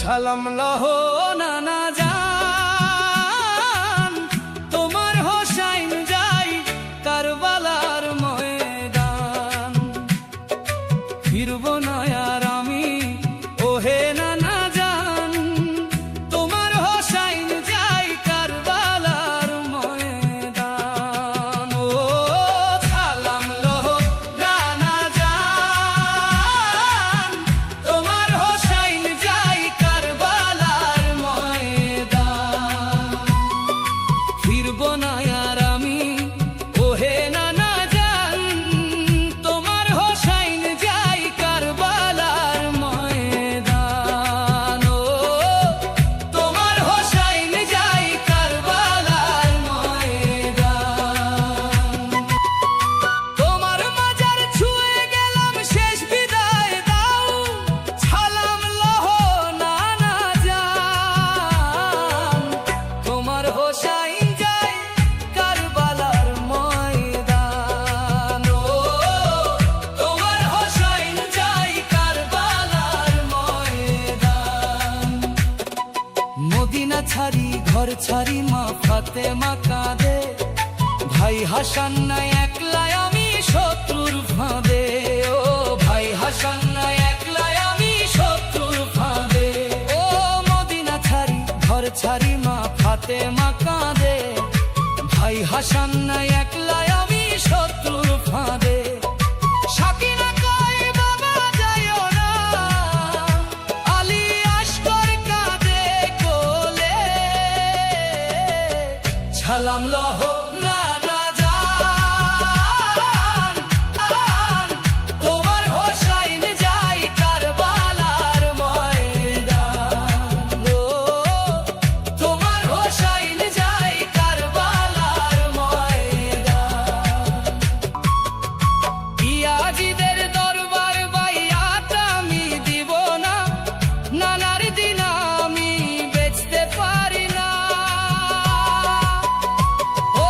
সালাম লহো নানা জান, তোমার হোসাইন যাই কারবালার ময়দান। ফিরব না আর আমি ওহে নানা জান, তোমার হোসাইন যাই কারবালার ময়দান। ও সালাম লহো নানা জান, তোমার হোসাইন যাই কারবালার ময়দান। ফিরব না আর আমি ওহে নানা জান, তোমার হোসাইন যাই কারবালার ময়দান। ও তোমার হোসাইন যাই কারবালার ময়দান। তোমার মাজার ছুঁয়ে গেলাম শেষ বিদায় দাও, সালাম লহো নানা জান, তোমার হোসাইন যাই কারবালার ময়দান। ও তোমার হোসাইন যাই কারবালার ময়দান। মদিনা ছাড়ি ঘর ছাড়ি মা ফাতেমা কাঁদে, ভাই হাসান নাই একলাই আমি শত্রুর ফাঁদে। ও ভাই হাসান নাই একলাই আমি শত্রুর ফাঁদে। ও মদিনা ছাড়ি ঘর ছাড়ি মা ফাতেমা কাঁদে, ভাই হাসান নাই একলাই আমি শত্রুর ফাঁদে। সাকিনা কয় বাবা যাইও না, আলী আশকর কাঁদে কোলে, সালাম লহো নানা জান, তোমার হোসাইন যাই কারবালার ময়দান। ও তোমার হোসাইন যাই কারবালার ময়দান। ইয়াজিদের দরবার বাইয়াত আমি দিব না, নানার দিন আমি বেচতে পারি না। ও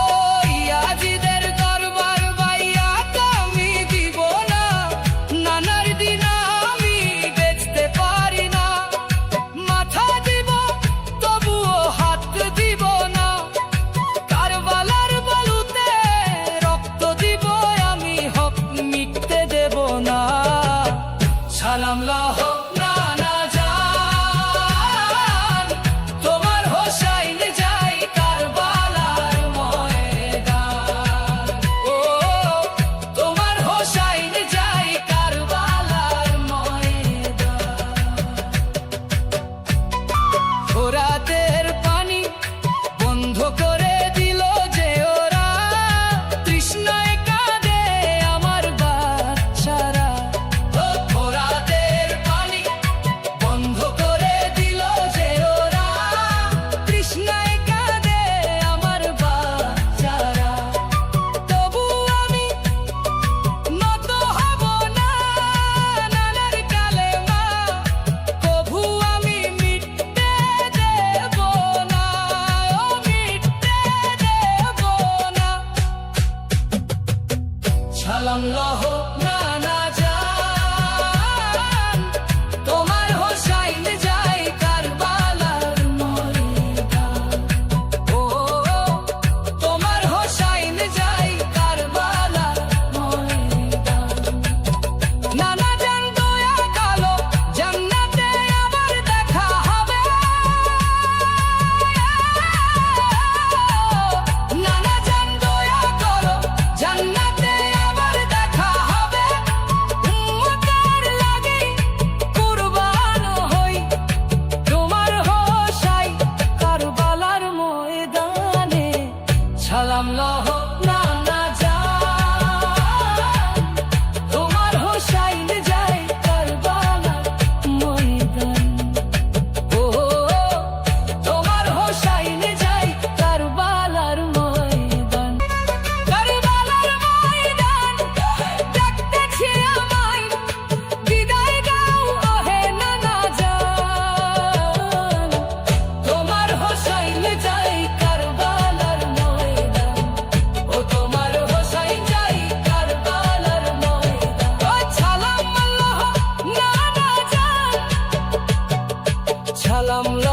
সালাম